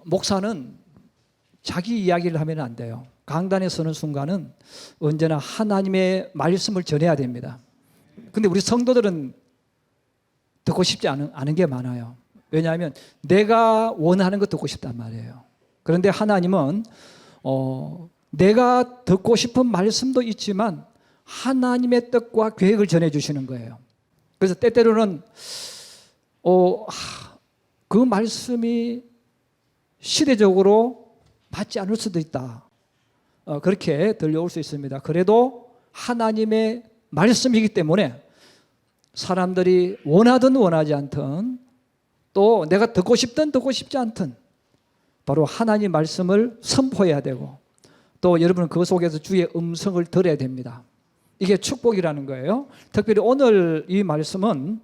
목사는 자기 이야기를 하면 안 돼요. 강단에 서는 순간은 언제나 하나님의 말씀을 전해야 됩니다. 근데 우리 성도들은 듣고 싶지 않은 게 많아요. 왜냐하면 내가 원하는 거 듣고 싶단 말이에요. 그런데 하나님은 내가 듣고 싶은 말씀도 있지만 하나님의 뜻과 계획을 전해주시는 거예요. 그래서 때때로는 그 말씀이 시대적으로 맞지 않을 수도 있다. 그렇게 들려올 수 있습니다. 그래도 하나님의 말씀이기 때문에 사람들이 원하든 원하지 않든 또 내가 듣고 싶든 듣고 싶지 않든 바로 하나님 말씀을 선포해야 되고 또 여러분은 그 속에서 주의 음성을 들어야 됩니다. 이게 축복이라는 거예요. 특별히 오늘 이 말씀은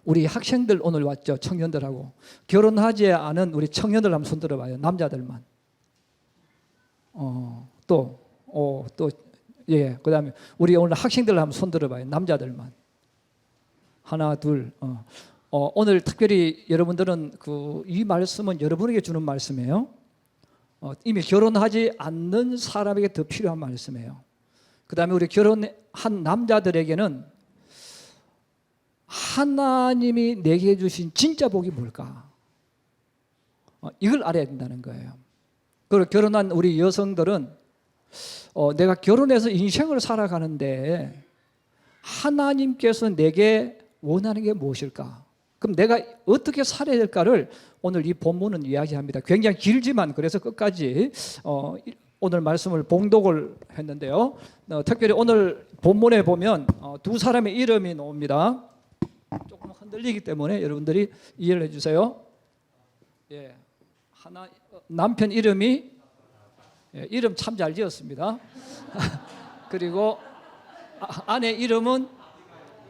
우리 학생들 오늘 왔죠. 청년들하고 결혼하지 않은 우리 청년들 한번 손 들어봐요. 남자들만. 그다음에 우리 오늘 학생들 한번 손 들어봐요. 남자들만. 하나, 둘. 오늘 특별히 여러분들은 이 말씀은 여러분에게 주는 말씀이에요. 이미 결혼하지 않는 사람에게 더 필요한 말씀이에요. 그다음에 우리 결혼한 남자들에게는 하나님이 내게 주신 진짜 복이 뭘까? 이걸 알아야 된다는 거예요. 그리고 결혼한 우리 여성들은 내가 결혼해서 인생을 살아가는데 하나님께서 내게 원하는 게 무엇일까? 그럼 내가 어떻게 살아야 될까를 오늘 이 본문은 이야기합니다. 굉장히 길지만 그래서 끝까지 오늘 말씀을 봉독을 했는데요. 특별히 오늘 본문에 보면 두 사람의 이름이 나옵니다. 조금 흔들리기 때문에 여러분들이 이해를 해주세요. 남편 이름이 이름 참 잘 지었습니다. 그리고 아내 이름은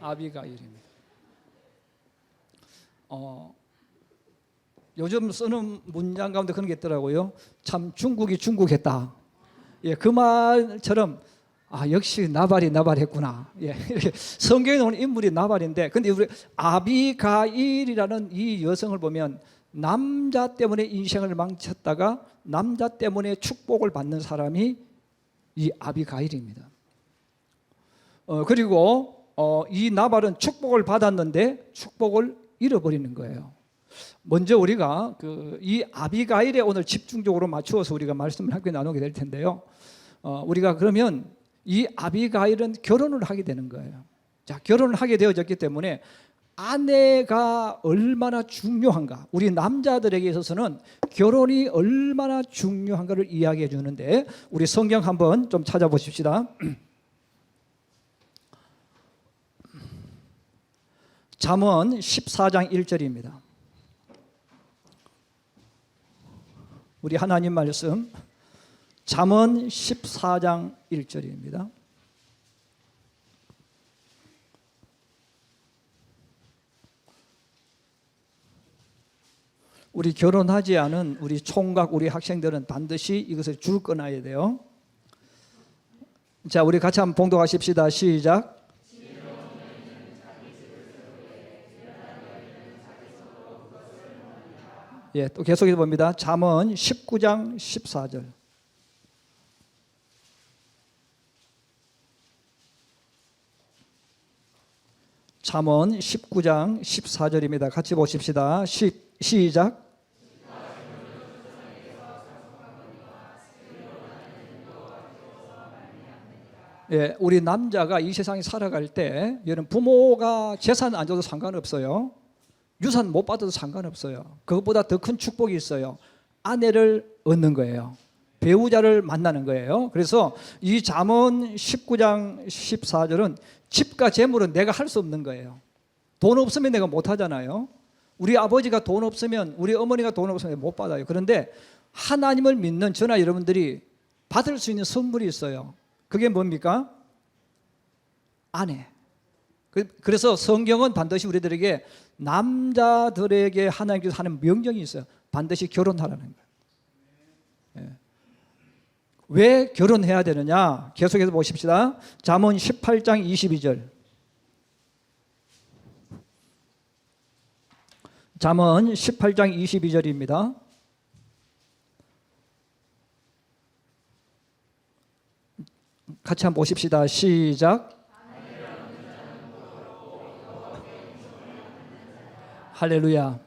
아비가일입니다. 요즘 쓰는 문장 가운데 그런 게 있더라고요. 참 중국이 중국했다. 그 말처럼 역시 나발했구나. 이렇게 성경에 나오는 인물이 나발인데, 근데 우리 아비가일이라는 이 여성을 보면 남자 때문에 인생을 망쳤다가 남자 때문에 축복을 받는 사람이 이 아비가일입니다. 그리고 이 나발은 축복을 받았는데 축복을 잃어버리는 거예요. 먼저 우리가 이 아비가일에 오늘 집중적으로 맞추어서 우리가 말씀을 함께 나누게 될 텐데요. 우리가 그러면 이 아비가일은 결혼을 하게 되는 거예요. 자, 결혼을 하게 되어졌기 때문에 아내가 얼마나 중요한가, 우리 남자들에게 있어서는 결혼이 얼마나 중요한가를 이야기해 주는데 우리 성경 한번 좀 찾아보십시다. 잠언 14장 1절입니다. 우리 하나님 말씀 잠언 14장 1절입니다. 우리 결혼하지 않은 우리 총각 우리 학생들은 반드시 이것을 줄 꺼놔야 돼요. 자, 우리 같이 한번 봉독하십시다. 시작. 또 계속해서 봅니다. 잠언 19장 14절. 잠언 19장 14절입니다. 같이 보십시다. 시작. 우리 남자가 이 세상에 살아갈 때 부모가 재산 안 줘도 상관없어요. 유산 못 받아도 상관없어요. 그것보다 더 큰 축복이 있어요. 아내를 얻는 거예요. 배우자를 만나는 거예요. 그래서 이 잠언 19장 14절은 집과 재물은 내가 할 수 없는 거예요. 돈 없으면 내가 못 하잖아요. 우리 아버지가 돈 없으면, 우리 어머니가 돈 없으면 못 받아요. 그런데 하나님을 믿는 저나 여러분들이 받을 수 있는 선물이 있어요. 그게 뭡니까? 아내. 그래서 성경은 반드시 우리들에게 남자들에게 하나님께서 하는 명령이 있어요. 반드시 결혼하라는 거예요. 왜 결혼해야 되느냐? 계속해서 보십시다. 잠언 18장 22절. 잠언 18장 22절입니다. 같이 한번 보십시다. 시작. 할렐루야.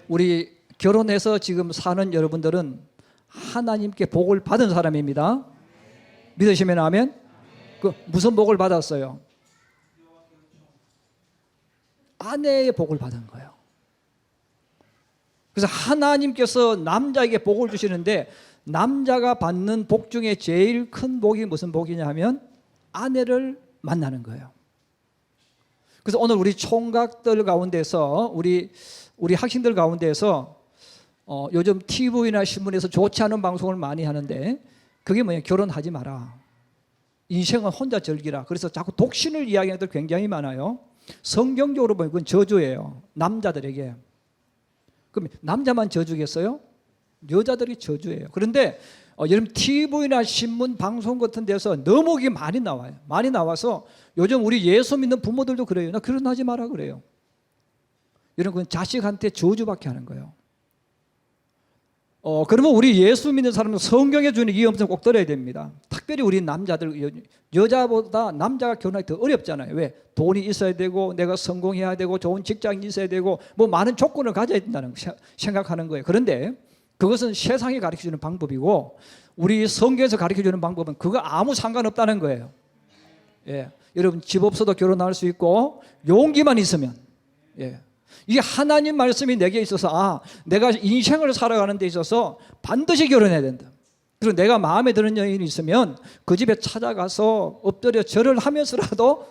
우리 결혼해서 지금 사는 여러분들은 하나님께 복을 받은 사람입니다. 믿으시면 아멘. 그 무슨 복을 받았어요? 아내의 복을 받은 거예요. 그래서 하나님께서 남자에게 복을 주시는데 남자가 받는 복 중에 제일 큰 복이 무슨 복이냐 하면 아내를 만나는 거예요. 그래서 오늘 우리 총각들 가운데서 우리 학생들 가운데서 요즘 TV나 신문에서 좋지 않은 방송을 많이 하는데 그게 뭐냐, 결혼하지 마라, 인생은 혼자 즐기라. 그래서 자꾸 독신을 이야기하는 것들 굉장히 많아요. 성경적으로 보면 그건 저주예요, 남자들에게. 그럼 남자만 저주겠어요? 여자들이 저주예요. 그런데 여러분 TV나 신문 방송 같은 데서 너무 그게 많이 나와요. 많이 나와서 요즘 우리 예수 믿는 부모들도 그래요. 나 결혼하지 마라 그래요. 여러분 그건 자식한테 저주밖에 하는 거예요. 그러면 우리 예수 믿는 사람은 성경에 주는 이 음성 꼭 들어야 됩니다. 특별히 우리 남자들, 여자보다 남자가 결혼하기 더 어렵잖아요. 왜? 돈이 있어야 되고 내가 성공해야 되고 좋은 직장이 있어야 되고 뭐 많은 조건을 가져야 된다는 생각하는 거예요. 그런데 그것은 세상이 가르쳐주는 방법이고 우리 성경에서 가르쳐주는 방법은 그거 아무 상관없다는 거예요. 예. 여러분 집 없어도 결혼할 수 있고 용기만 있으면, 예. 이게 하나님 말씀이 내게 있어서 내가 인생을 살아가는 데 있어서 반드시 결혼해야 된다. 그리고 내가 마음에 드는 여인이 있으면 그 집에 찾아가서 엎드려 절을 하면서라도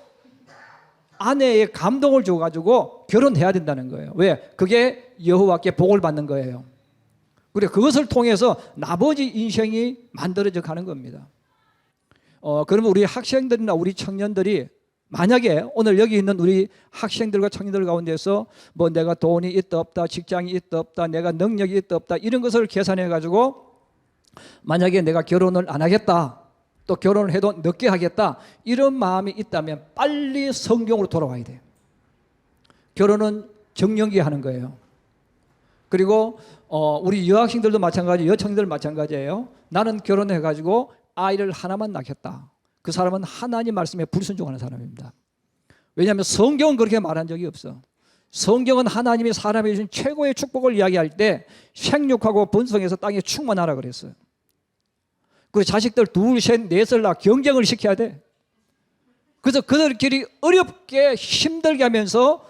아내의 감동을 줘가지고 결혼해야 된다는 거예요. 왜? 그게 여호와께 복을 받는 거예요. 그리고 그것을 통해서 나머지 인생이 만들어져 가는 겁니다. 그러면 우리 학생들이나 우리 청년들이 만약에 오늘 여기 있는 우리 학생들과 청년들 가운데서 뭐 내가 돈이 있다 없다, 직장이 있다 없다, 내가 능력이 있다 없다 이런 것을 계산해 가지고 만약에 내가 결혼을 안 하겠다, 또 결혼을 해도 늦게 하겠다 이런 마음이 있다면 빨리 성경으로 돌아와야 돼요. 결혼은 정령기 하는 거예요. 그리고 우리 여학생들도 마찬가지, 여청년들 마찬가지예요. 나는 결혼해 가지고 아이를 하나만 낳겠다. 그 사람은 하나님 말씀에 불순종하는 사람입니다. 왜냐하면 성경은 그렇게 말한 적이 없어. 성경은 하나님이 사람에게 주신 최고의 축복을 이야기할 때 생육하고 번성해서 땅에 충만하라 그랬어요. 그리고 자식들 둘, 셋, 넷을 낳아 경쟁을 시켜야 돼. 그래서 그들끼리 어렵게 힘들게 하면서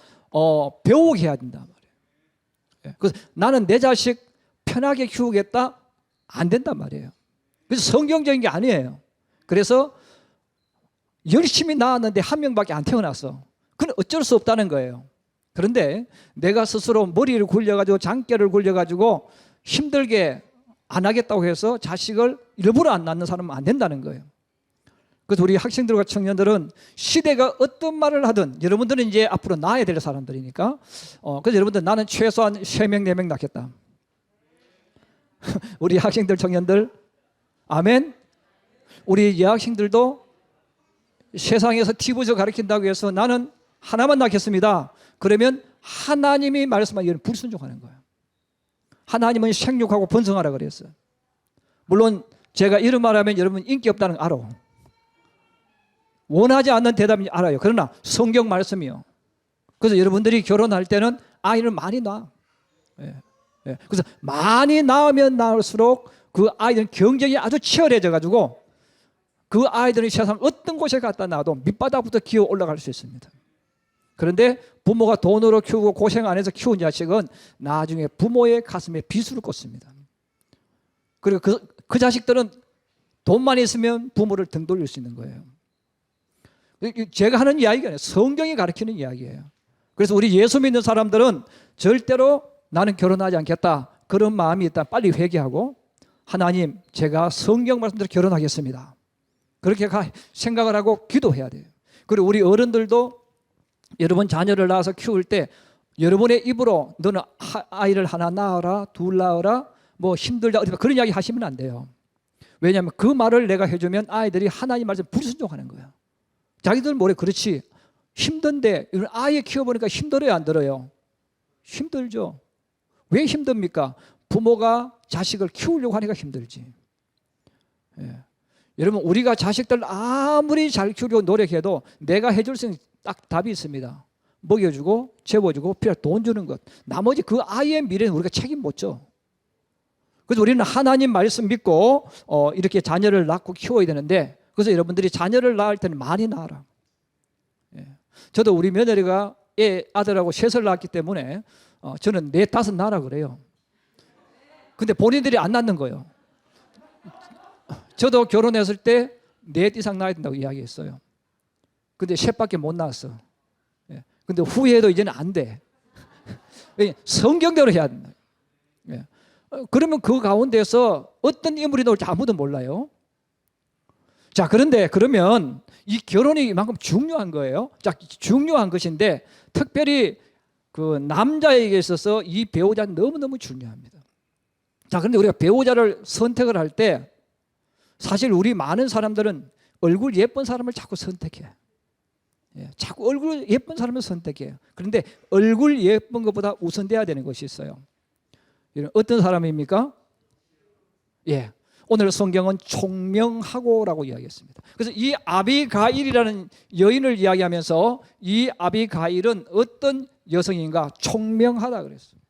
배우게 해야 된단 말이에요. 그래서 나는 내 자식 편하게 키우겠다? 안 된단 말이에요. 그래서 성경적인 게 아니에요. 그래서 열심히 낳았는데 한 명밖에 안 태어났어. 그건 어쩔 수 없다는 거예요. 그런데 내가 스스로 머리를 굴려가지고 장깨를 굴려가지고 힘들게 안 하겠다고 해서 자식을 일부러 안 낳는 사람은 안 된다는 거예요. 그래서 우리 학생들과 청년들은 시대가 어떤 말을 하든 여러분들은 이제 앞으로 낳아야 될 사람들이니까 그래서 여러분들 나는 최소한 3명, 4명 낳겠다. 우리 학생들, 청년들 아멘. 우리 여학생들도 세상에서 TV에서 가르친다고 해서 나는 하나만 낳겠습니다. 그러면 하나님이 말씀하기를 불순종하는 거예요. 하나님은 생육하고 번성하라 그랬어요. 물론 제가 이런 말하면 여러분 인기 없다는 거 알아. 원하지 않는 대답인지 알아요. 그러나 성경 말씀이요. 그래서 여러분들이 결혼할 때는 아이를 많이 낳아. 예. 예. 그래서 많이 낳으면 낳을수록 그 아이들은 경쟁이 아주 치열해져 가지고 그 아이들이 세상 어떤 곳에 갖다 놔도 밑바닥부터 기어 올라갈 수 있습니다. 그런데 부모가 돈으로 키우고 고생 안 해서 키운 자식은 나중에 부모의 가슴에 비수를 꽂습니다. 그리고 그 자식들은 돈만 있으면 부모를 등 돌릴 수 있는 거예요. 제가 하는 이야기가 아니에요. 성경이 가르치는 이야기예요. 그래서 우리 예수 믿는 사람들은 절대로 나는 결혼하지 않겠다 그런 마음이 있다 빨리 회개하고 하나님 제가 성경 말씀대로 결혼하겠습니다. 그렇게 생각을 하고 기도해야 돼요. 그리고 우리 어른들도 여러분 자녀를 낳아서 키울 때 여러분의 입으로 너는 아이를 하나 낳아라, 둘 낳아라, 뭐 힘들다 그런 이야기 하시면 안 돼요. 왜냐하면 그 말을 내가 해주면 아이들이 하나님 말씀 불순종하는 거예요. 자기들 뭐래 그렇지 힘든데 이런 아이 키워보니까 힘들어요 안 들어요? 힘들죠. 왜 힘듭니까? 부모가 자식을 키우려고 하니까 힘들지. 예. 여러분 우리가 자식들 아무리 잘 키우려고 노력해도 내가 해줄 수 있는 딱 답이 있습니다. 먹여주고 재워주고 필요할 돈 주는 것. 나머지 그 아이의 미래는 우리가 책임 못 져. 그래서 우리는 하나님 말씀 믿고 이렇게 자녀를 낳고 키워야 되는데, 그래서 여러분들이 자녀를 낳을 때는 많이 낳아라. 예. 저도 우리 며느리가 아들하고 셋을 낳았기 때문에 저는 4, 5 낳으라 그래요. 근데 본인들이 안 낳는 거예요. 저도 결혼했을 때 4 이상 낳아야 된다고 이야기했어요. 근데 셋밖에 못 낳았어. 예. 근데 후회해도 이제는 안 돼. 성경대로 해야 된다. 예. 그러면 그 가운데서 어떤 인물이 나올지 아무도 몰라요. 자, 그런데 그러면 이 결혼이 이만큼 중요한 거예요. 자, 중요한 것인데 특별히 그 남자에게 있어서 이 배우자는 너무너무 중요합니다. 자, 그런데 우리가 배우자를 선택을 할 때 사실 우리 많은 사람들은 얼굴 예쁜 사람을 자꾸 선택해. 예, 자꾸 얼굴 예쁜 사람을 선택해요. 그런데 얼굴 예쁜 것보다 우선돼야 되는 것이 있어요. 어떤 사람입니까? 예, 오늘 성경은 총명하고라고 이야기했습니다. 그래서 이 아비가일이라는 여인을 이야기하면서 이 아비가일은 어떤 여성인가? 총명하다 그랬어요.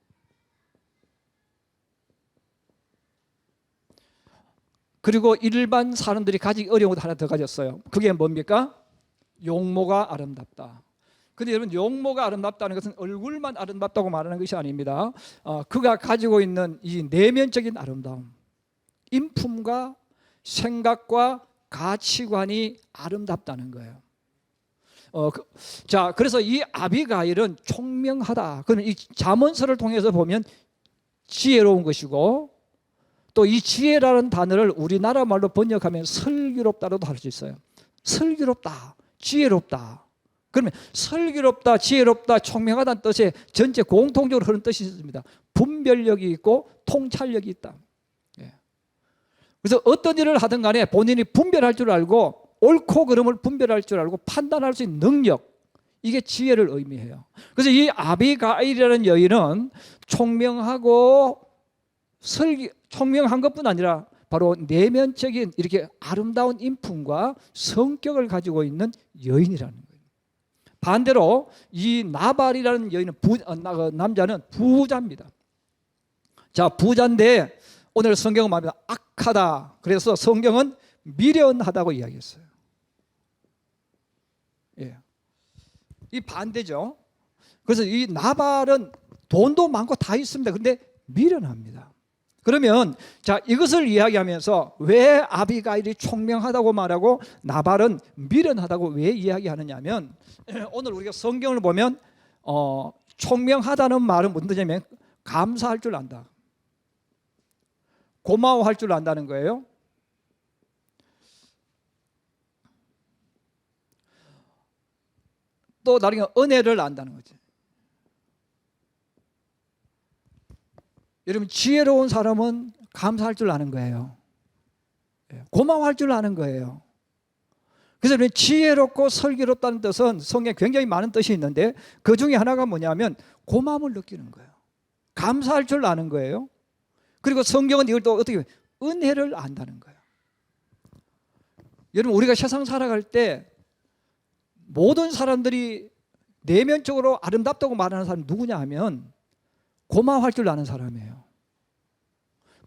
그리고 일반 사람들이 가지기 어려운 것 하나 더 가졌어요. 그게 뭡니까? 용모가 아름답다. 근데 여러분, 용모가 아름답다는 것은 얼굴만 아름답다고 말하는 것이 아닙니다. 그가 가지고 있는 이 내면적인 아름다움, 인품과 생각과 가치관이 아름답다는 거예요. 자, 그래서 이 아비가일은 총명하다. 그는 이 잠언서를 통해서 보면 지혜로운 것이고, 또 이 지혜라는 단어를 우리나라 말로 번역하면 슬기롭다로도 할 수 있어요. 슬기롭다, 지혜롭다. 그러면 슬기롭다, 지혜롭다, 총명하다는 뜻에 전체 공통적으로 그런 뜻이 있습니다. 분별력이 있고 통찰력이 있다. 예. 그래서 어떤 일을 하든 간에 본인이 분별할 줄 알고 옳고 그름을 분별할 줄 알고 판단할 수 있는 능력, 이게 지혜를 의미해요. 그래서 이 아비가일이라는 여인은 총명하고 총명한 것뿐 아니라 바로 내면적인 이렇게 아름다운 인품과 성격을 가지고 있는 여인이라는 거예요. 반대로 이 나발이라는 여인은 남자는 부자입니다. 자, 부자인데 오늘 성경은 말합니다. 악하다. 그래서 성경은 미련하다고 이야기했어요. 예. 이 반대죠. 그래서 이 나발은 돈도 많고 다 있습니다. 그런데 미련합니다. 그러면 자, 이것을 이야기하면서 왜 아비가일이 총명하다고 말하고 나발은 미련하다고 왜 이야기하느냐면, 오늘 우리가 성경을 보면 총명하다는 말은 무슨 뜻이냐면 감사할 줄 안다, 고마워할 줄 안다는 거예요. 또 다른 게 은혜를 안다는 거지. 여러분, 지혜로운 사람은 감사할 줄 아는 거예요. 고마워할 줄 아는 거예요. 그래서 지혜롭고 슬기롭다는 뜻은 성경에 굉장히 많은 뜻이 있는데 그 중에 하나가 뭐냐면 고마움을 느끼는 거예요. 감사할 줄 아는 거예요. 그리고 성경은 이걸 또 어떻게 은혜를 안다는 거예요. 여러분, 우리가 세상 살아갈 때 모든 사람들이 내면적으로 아름답다고 말하는 사람이 누구냐 하면 고마워할 줄 아는 사람이에요.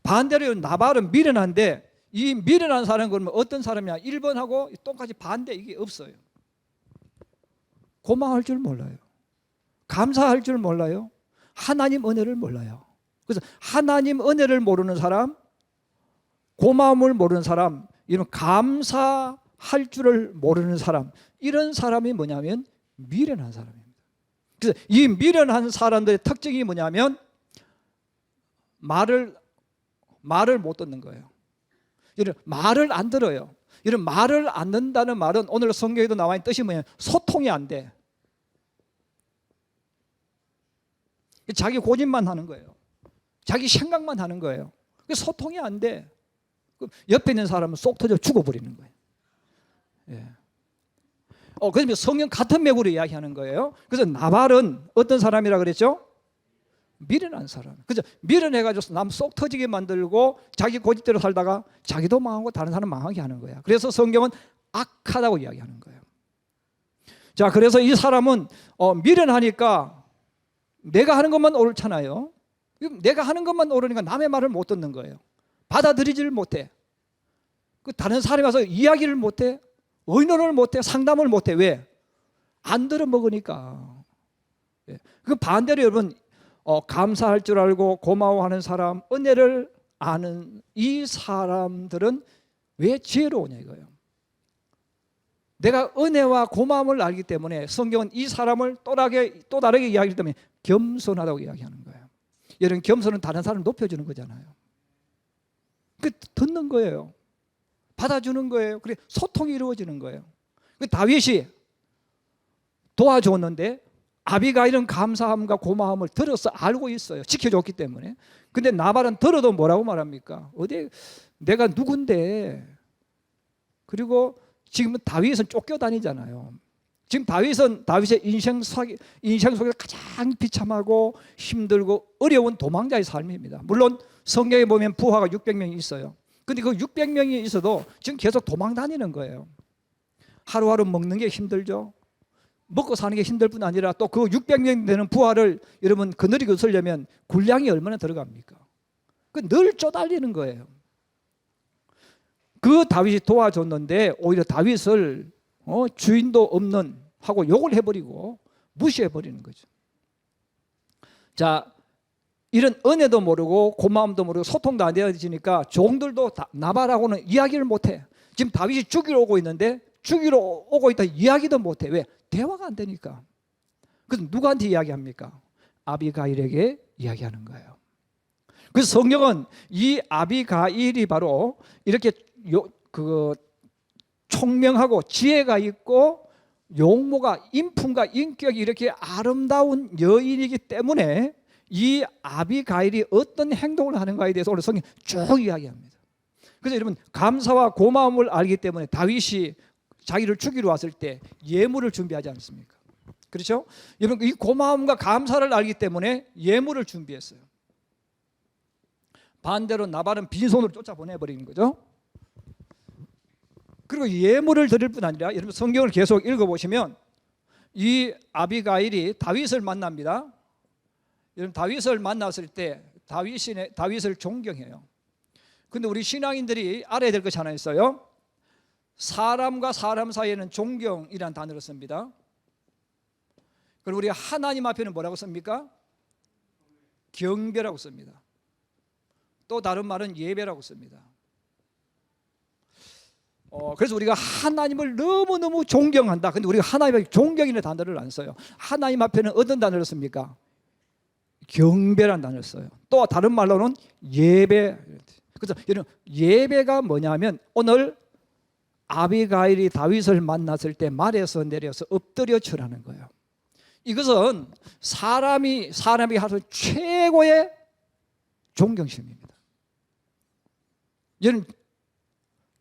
반대로 나발은 미련한데 이 미련한 사람은 그러면 어떤 사람이냐? 1번하고 똑같이 반대, 이게 없어요. 고마워할 줄 몰라요. 감사할 줄 몰라요. 하나님 은혜를 몰라요. 그래서 하나님 은혜를 모르는 사람, 고마움을 모르는 사람, 이런 감사할 줄을 모르는 사람, 이런 사람이 뭐냐면 미련한 사람입니다. 그래서 이 미련한 사람들의 특징이 뭐냐면 말을 못 듣는 거예요. 이런 말을 안 들어요. 이런 말을 안 듣는다는 말은 오늘 성경에도 나와 있는 뜻이 뭐냐면 소통이 안 돼. 자기 고집만 하는 거예요. 자기 생각만 하는 거예요. 소통이 안 돼. 옆에 있는 사람은 쏙 터져 죽어버리는 거예요. 예. 그러면 성경 같은 맥으로 이야기하는 거예요. 그래서 나발은 어떤 사람이라 그랬죠? 미련한 사람. 그죠? 미련해가지고 남 속 터지게 만들고 자기 고집대로 살다가 자기도 망하고 다른 사람 망하게 하는 거야. 그래서 성경은 악하다고 이야기하는 거예요. 자, 그래서 이 사람은 미련하니까 내가 하는 것만 옳잖아요. 내가 하는 것만 옳으니까 남의 말을 못 듣는 거예요. 받아들이지를 못해. 그 다른 사람이 와서 이야기를 못해. 의논을 못해. 상담을 못해. 왜? 안 들어먹으니까. 그 반대로 여러분 감사할 줄 알고 고마워하는 사람, 은혜를 아는 이 사람들은 왜 지혜로우냐 이거예요. 내가 은혜와 고마움을 알기 때문에 성경은 이 사람을 또 다르게 이야기하기 때문에 겸손하다고 이야기하는 거예요. 여러분, 겸손은 다른 사람을 높여주는 거잖아요. 그 듣는 거예요. 받아주는 거예요. 그래 소통이 이루어지는 거예요. 그 다윗이 도와줬는데 아비가일은 감사함과 고마움을 들어서 알고 있어요. 지켜줬기 때문에. 근데 나발은 들어도 뭐라고 말합니까? 어디 내가 누군데? 그리고 지금 다윗은 쫓겨다니잖아요. 지금 다윗의 인생 속에서 가장 비참하고 힘들고 어려운 도망자의 삶입니다. 물론 성경에 보면 부하가 600명이 있어요. 근데 그 600명이 있어도 지금 계속 도망 다니는 거예요. 하루하루 먹는 게 힘들죠. 먹고 사는 게 힘들 뿐 아니라 또 그 600명 되는 부하를 여러분 거느리고 쓰려면 군량이 얼마나 들어갑니까? 늘 쪼달리는 거예요. 그 다윗이 도와줬는데 오히려 다윗을 주인도 없는 하고 욕을 해버리고 무시해버리는 거죠. 자, 이런 은혜도 모르고 고마움도 모르고 소통도 안 되어지니까 종들도 나발하고는 이야기를 못해. 지금 다윗이 죽이러 오고 있는데 죽이러 오고 있다 이야기도 못해. 왜? 대화가 안 되니까. 그래서 누구한테 이야기합니까? 아비가일에게 이야기하는 거예요. 그래서 성경은 이 아비가일이 바로 이렇게 총명하고 지혜가 있고 용모가 인품과 인격이 이렇게 아름다운 여인이기 때문에 이 아비가일이 어떤 행동을 하는가에 대해서 오늘 성경이 쭉 이야기합니다. 그래서 여러분 감사와 고마움을 알기 때문에 다윗이 자기를 죽이러 왔을 때 예물을 준비하지 않습니까? 그렇죠? 여러분 이 고마움과 감사를 알기 때문에 예물을 준비했어요. 반대로 나발은 빈손으로 쫓아보내버리는 거죠. 그리고 예물을 드릴 뿐 아니라 여러분 성경을 계속 읽어보시면 이 아비가일이 다윗을 만납니다. 여러분 다윗을 만났을 때 다윗을 존경해요. 근데 우리 신앙인들이 알아야 될 것이 하나 있어요. 사람과 사람 사이에는 존경이라는 단어를 씁니다. 그리고 우리가 하나님 앞에는 뭐라고 씁니까? 경배라고 씁니다. 또 다른 말은 예배라고 씁니다. 그래서 우리가 하나님을 너무너무 존경한다. 근데 우리가 하나님의 존경이라는 단어를 안 써요. 하나님 앞에는 어떤 단어를 씁니까? 경배라는 단어를 써요. 또 다른 말로는 예배. 그래서 여러분 예배가 뭐냐면 오늘 아비가일이 다윗을 만났을 때 말에서 내려서 엎드려 절하는 거예요. 이것은 사람이 하는 최고의 존경심입니다.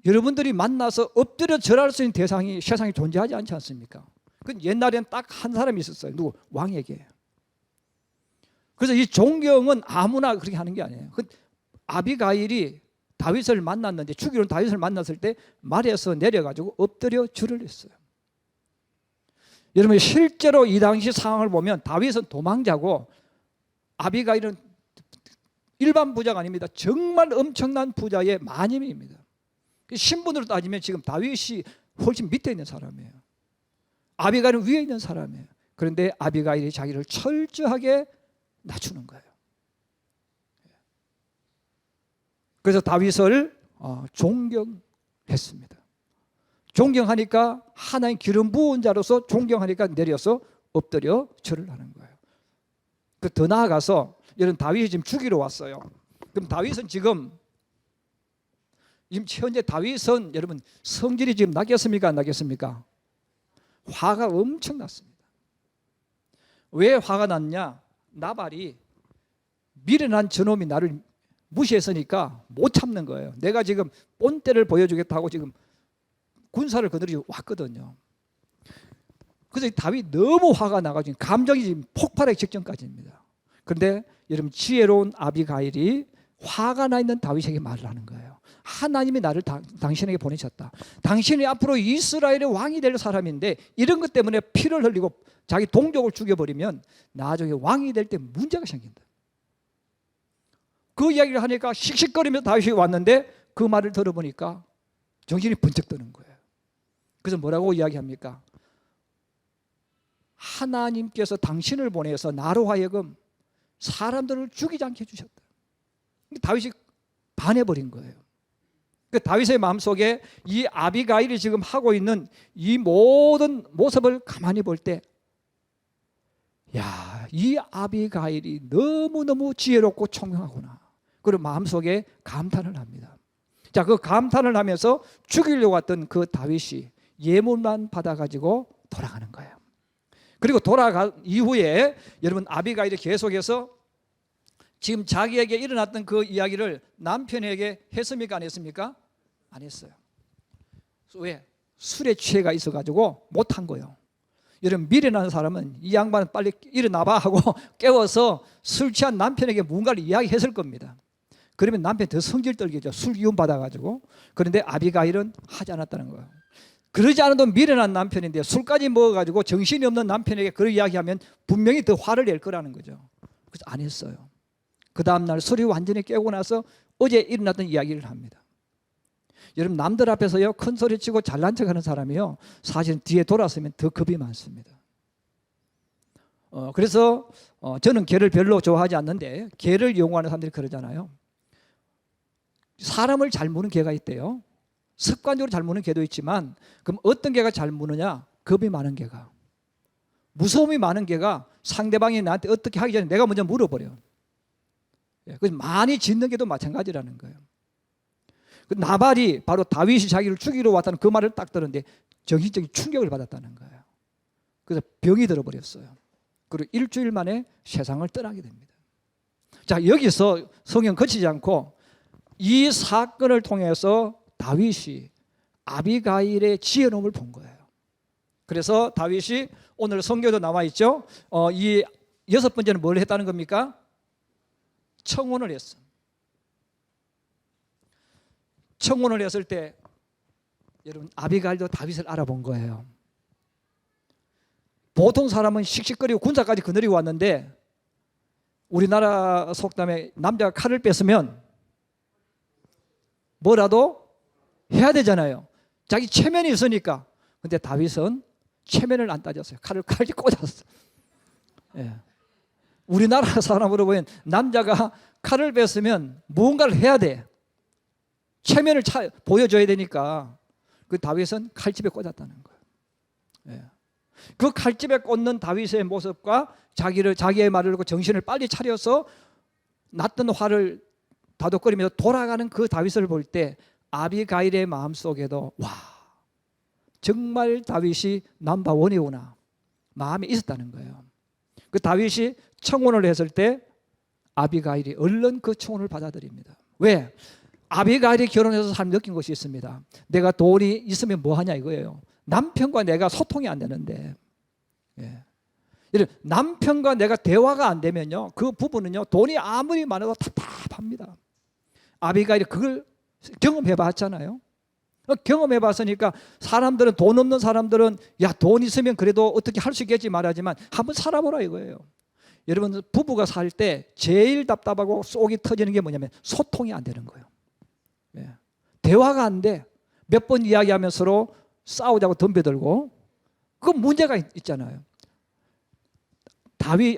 여러분들이 만나서 엎드려 절할 수 있는 대상이 세상에 존재하지 않지 않습니까? 그 옛날에는 딱 한 사람이 있었어요. 누구? 왕에게. 그래서 이 존경은 아무나 그렇게 하는 게 아니에요. 아비가일이 다윗을 만났는데 죽이러 온 다윗을 만났을 때 말에서 내려가지고 엎드려 절을 했어요. 여러분 실제로 이 당시 상황을 보면 다윗은 도망자고 아비가일은 일반 부자가 아닙니다. 정말 엄청난 부자의 마님입니다. 신분으로 따지면 지금 다윗이 훨씬 밑에 있는 사람이에요. 아비가일은 위에 있는 사람이에요. 그런데 아비가일이 자기를 철저하게 낮추는 거예요. 그래서 다윗을 존경했습니다. 존경하니까 하나님 기름 부은 자로서 존경하니까 내려서 엎드려 절을 하는 거예요. 더 나아가서 여러분 다윗이 지금 죽이러 왔어요. 그럼 다윗은 지금 현재 다윗은 여러분 성질이 지금 나겠습니까? 안 나겠습니까? 화가 엄청 났습니다. 왜 화가 났냐? 나발이 미련한 저놈이 나를 무시했으니까 못 참는 거예요. 내가 지금 본때를 보여주겠다고 지금 군사를 거느리고 왔거든요. 그래서 다윗 너무 화가 나가지고 감정이 지금 폭발하기 직전까지입니다. 그런데 여러분 지혜로운 아비가일이 화가 나 있는 다윗에게 말을 하는 거예요. 하나님이 나를 당신에게 보내셨다. 당신이 앞으로 이스라엘의 왕이 될 사람인데 이런 것 때문에 피를 흘리고 자기 동족을 죽여버리면 나중에 왕이 될 때 문제가 생긴다. 그 이야기를 하니까 씩씩거리면서 다윗이 왔는데 그 말을 들어보니까 정신이 번쩍 드는 거예요. 그래서 뭐라고 이야기합니까? 하나님께서 당신을 보내서 나로 하여금 사람들을 죽이지 않게 해주셨다. 다윗이 반해버린 거예요. 그 다윗의 마음속에 이 아비가일이 지금 하고 있는 이 모든 모습을 가만히 볼 때, 야, 이 아비가일이 너무너무 지혜롭고 총명하구나. 그리고 마음속에 감탄을 합니다. 자, 그 감탄을 하면서 죽이려고 했던 그 다윗이 예물만 받아가지고 돌아가는 거예요. 그리고 돌아간 이후에 여러분 아비가일이 계속해서 지금 자기에게 일어났던 그 이야기를 남편에게 했습니까? 안 했습니까? 안 했어요. 왜? 술에 취해가 있어가지고 못한 거예요. 여러분 미련한 사람은 이 양반은 빨리 일어나봐 하고 깨워서 술 취한 남편에게 뭔가를 이야기했을 겁니다. 그러면 남편이 더 성질 떨겠죠. 술 기운 받아가지고. 그런데 아비가일은 하지 않았다는 거예요. 그러지 않아도 미련한 남편인데 술까지 먹어가지고 정신이 없는 남편에게 그런 이야기하면 분명히 더 화를 낼 거라는 거죠. 그래서 안 했어요. 그 다음날 술이 완전히 깨고 나서 어제 일어났던 이야기를 합니다. 여러분 남들 앞에서요 큰 소리 치고 잘난 척하는 사람이요 사실은 뒤에 돌아서면 더 겁이 많습니다. 그래서 저는 개를 별로 좋아하지 않는데 개를 이용하는 사람들이 그러잖아요. 사람을 잘 무는 개가 있대요. 습관적으로 잘 무는 개도 있지만 그럼 어떤 개가 잘 무느냐? 겁이 많은 개가. 무서움이 많은 개가 상대방이 나한테 어떻게 하기 전에 내가 먼저 물어버려. 그래서 많이 짖는 개도 마찬가지라는 거예요. 나발이 바로 다윗이 자기를 죽이러 왔다는 그 말을 딱 들었는데 정신적인 충격을 받았다는 거예요. 그래서 병이 들어버렸어요. 그리고 일주일 만에 세상을 떠나게 됩니다. 자, 여기서 성경 거치지 않고 이 사건을 통해서 다윗이 아비가일의 지혜로움을 본 거예요. 그래서 다윗이 오늘 성경에도 나와 있죠. 이 여섯 번째는 뭘 했다는 겁니까? 청혼을 했어. 청혼을 했을 때 여러분 아비가일도 다윗을 알아본 거예요. 보통 사람은 씩씩거리고 군사까지 거느리고 왔는데 우리나라 속담에 남자가 칼을 뺐으면 뭐라도 해야 되잖아요. 자기 체면이 있으니까. 근데 다윗은 체면을 안 따졌어요. 칼을 칼에 꽂았어. 예. 우리나라 사람으로 보면 남자가 칼을 뺐으면 무언가를 해야 돼. 체면을 보여줘야 되니까. 그 다윗은 칼집에 꽂았다는 거예요. 예. 그 칼집에 꽂는 다윗의 모습과 자기의 말을 듣고 정신을 빨리 차려서 났던 화를 다독거리면서 돌아가는 그 다윗을 볼 때 아비가일의 마음속에도 와, 정말 다윗이 넘버원이구나 마음에 있었다는 거예요. 그 다윗이 청혼을 했을 때 아비가일이 얼른 그 청혼을 받아들입니다. 왜? 아비가일이 결혼해서 사람 느낀 것이 있습니다. 내가 돈이 있으면 뭐 하냐 이거예요. 남편과 내가 소통이 안 되는데, 예. 남편과 내가 대화가 안 되면요, 그 부부는요 돈이 아무리 많아도 답답합니다. 아비가일이 그걸 경험해 봤잖아요. 경험해 봤으니까 사람들은, 돈 없는 사람들은 야, 돈 있으면 그래도 어떻게 할 수 있겠지 말하지만 한번 살아보라 이거예요. 여러분 부부가 살 때 제일 답답하고 속이 터지는 게 뭐냐면 소통이 안 되는 거예요. 예. 대화가 안 돼. 몇 번 이야기하면 서로 싸우자고 덤벼들고, 그 문제가 있잖아요.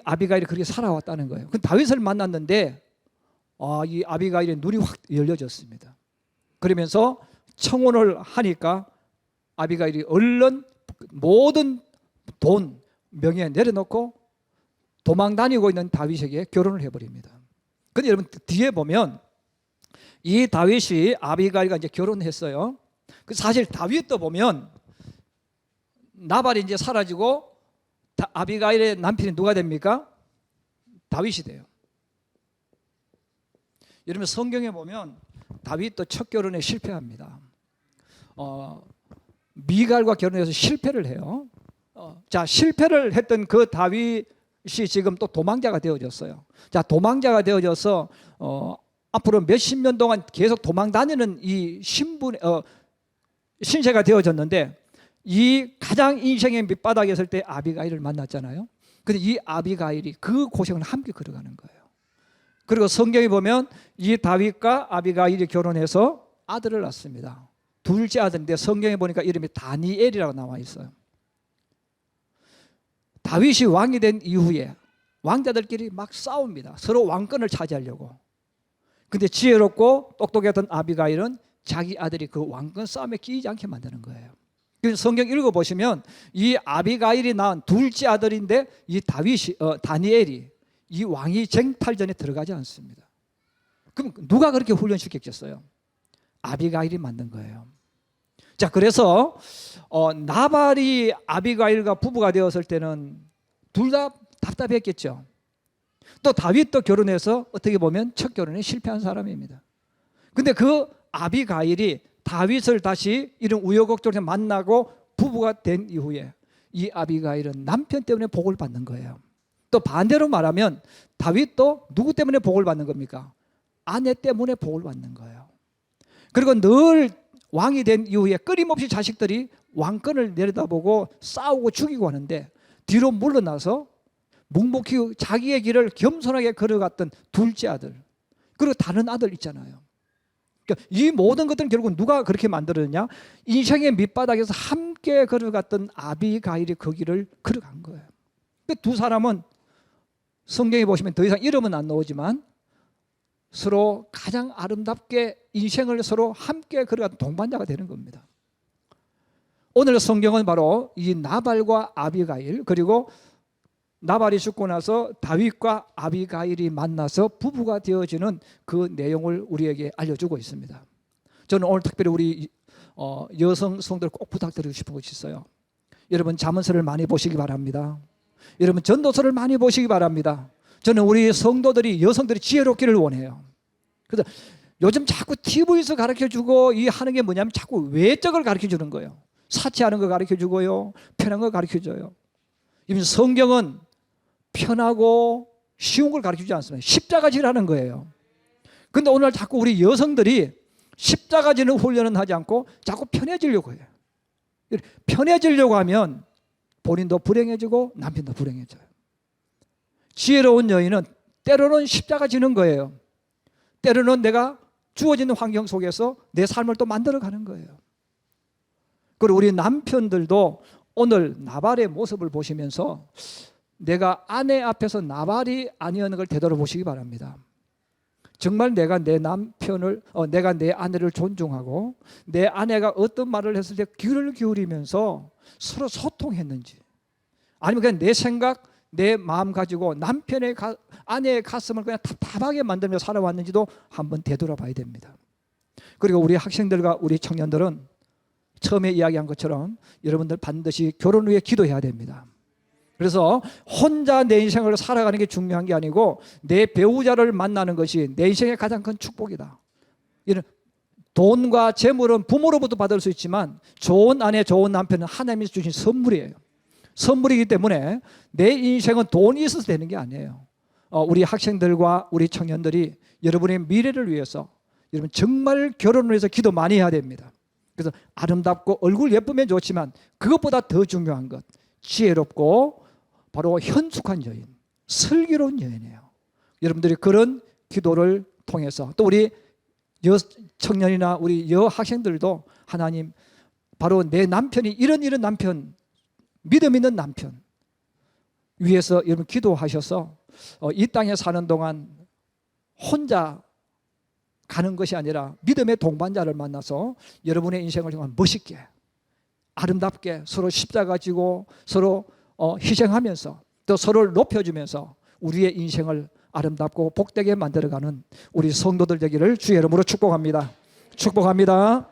아비가일이 그렇게 살아왔다는 거예요. 그 다윗을 만났는데 이 아비가일의 눈이 확 열려졌습니다. 그러면서 청혼을 하니까 아비가일이 얼른 모든 돈, 명예 내려놓고 도망 다니고 있는 다윗에게 결혼을 해버립니다. 근데 여러분 뒤에 보면 이 다윗이 아비가일과 이제 결혼했어요. 사실 다윗도 보면 나발이 이제 사라지고 아비가일의 남편이 누가 됩니까? 다윗이 돼요. 여러분 성경에 보면 다윗도 첫 결혼에 실패합니다. 미갈과 결혼해서 실패를 해요. 자, 실패를 했던 그 다윗 지금 또 도망자가 되어졌어요. 자, 도망자가 되어져서 앞으로 몇십 년 동안 계속 도망 다니는 이 신세가 되어졌는데, 이 가장 인생의 밑바닥에 있을 때 아비가일을 만났잖아요. 근데 이 아비가일이 그 고생을 함께 걸어가는 거예요. 그리고 성경에 보면 이 다윗과 아비가일이 결혼해서 아들을 낳습니다. 둘째 아들인데 성경에 보니까 이름이 다니엘이라고 나와 있어요. 다윗이 왕이 된 이후에 왕자들끼리 막 싸웁니다. 서로 왕권을 차지하려고. 근데 지혜롭고 똑똑했던 아비가일은 자기 아들이 그 왕권 싸움에 끼이지 않게 만드는 거예요. 그래서 성경 읽어보시면 이 아비가일이 낳은 둘째 아들인데 이 다니엘이 이 왕이 쟁탈전에 들어가지 않습니다. 그럼 누가 그렇게 훈련시켰겠어요? 아비가일이 만든 거예요. 자, 그래서 나발이 아비가일과 부부가 되었을 때는 둘 다 답답했겠죠. 또 다윗도 결혼해서 어떻게 보면 첫 결혼에 실패한 사람입니다. 근데 그 아비가일이 다윗을 다시 이런 우여곡절에 만나고 부부가 된 이후에 이 아비가일은 남편 때문에 복을 받는 거예요. 또 반대로 말하면 다윗도 누구 때문에 복을 받는 겁니까? 아내 때문에 복을 받는 거예요. 그리고 늘 왕이 된 이후에 끊임없이 자식들이 왕권을 내려다보고 싸우고 죽이고 하는데 뒤로 물러나서 묵묵히 자기의 길을 겸손하게 걸어갔던 둘째 아들, 그리고 다른 아들 있잖아요. 그러니까 이 모든 것들은 결국 누가 그렇게 만들었냐? 인생의 밑바닥에서 함께 걸어갔던 아비가일이 그 길을 걸어간 거예요. 두 사람은 성경에 보시면 더 이상 이름은 안 나오지만 서로 가장 아름답게 인생을 서로 함께 걸어갔던 동반자가 되는 겁니다. 오늘 성경은 바로 이 나발과 아비가일, 그리고 나발이 죽고 나서 다윗과 아비가일이 만나서 부부가 되어지는 그 내용을 우리에게 알려주고 있습니다. 저는 오늘 특별히 우리 여성 성도들 꼭 부탁드리고 싶은 것이 있어요. 여러분, 잠언서를 많이 보시기 바랍니다. 여러분, 전도서를 많이 보시기 바랍니다. 저는 우리 성도들이, 여성들이 지혜롭기를 원해요. 그래서 요즘 자꾸 TV에서 가르쳐주고 이 하는 게 뭐냐면 자꾸 외적을 가르쳐주는 거예요. 사치하는 거 가르쳐주고요, 편한 거 가르쳐줘요. 이번 성경은 편하고 쉬운 걸 가르치지 않습니다. 십자가질하는 거예요. 그런데 오늘 자꾸 우리 여성들이 십자가지는 훈련은 하지 않고 자꾸 편해지려고 해요. 편해지려고 하면 본인도 불행해지고 남편도 불행해져요. 지혜로운 여인은 때로는 십자가 지는 거예요. 때로는 내가 주어지는 환경 속에서 내 삶을 또 만들어가는 거예요. 그리고 우리 남편들도 오늘 나발의 모습을 보시면서 내가 아내 앞에서 나발이 아니었는 걸 되돌아보시기 바랍니다. 정말 내가 내 남편을, 내가 내 아내를 존중하고 내 아내가 어떤 말을 했을 때 귀를 기울이면서 서로 소통했는지, 아니면 그냥 내 생각, 내 마음 가지고 남편의 아내의 가슴을 그냥 답답하게 만들며 살아왔는지도 한번 되돌아봐야 됩니다. 그리고 우리 학생들과 우리 청년들은 처음에 이야기한 것처럼 여러분들 반드시 결혼 후에 기도해야 됩니다. 그래서 혼자 내 인생을 살아가는 게 중요한 게 아니고 내 배우자를 만나는 것이 내 인생의 가장 큰 축복이다. 이런 돈과 재물은 부모로부터 받을 수 있지만 좋은 아내, 좋은 남편은 하나님이 주신 선물이에요. 선물이기 때문에 내 인생은 돈이 있어서 되는 게 아니에요. 우리 학생들과 우리 청년들이 여러분의 미래를 위해서 여러분 정말 결혼을 위해서 기도 많이 해야 됩니다. 그래서 아름답고 얼굴 예쁘면 좋지만 그것보다 더 중요한 것, 지혜롭고 바로 현숙한 여인, 슬기로운 여인이에요. 여러분들이 그런 기도를 통해서 또 우리 여 청년이나 우리 여 학생들도 하나님, 바로 내 남편이 이런 남편, 믿음 있는 남편 위해서 여러분 기도하셔서 이 땅에 사는 동안 혼자 가는 것이 아니라 믿음의 동반자를 만나서 여러분의 인생을 정말 멋있게 아름답게 서로 십자가 지고 서로 희생하면서 또 서로를 높여주면서 우리의 인생을 아름답고 복되게 만들어가는 우리 성도들 되기를 주의 이름으로 축복합니다. 축복합니다.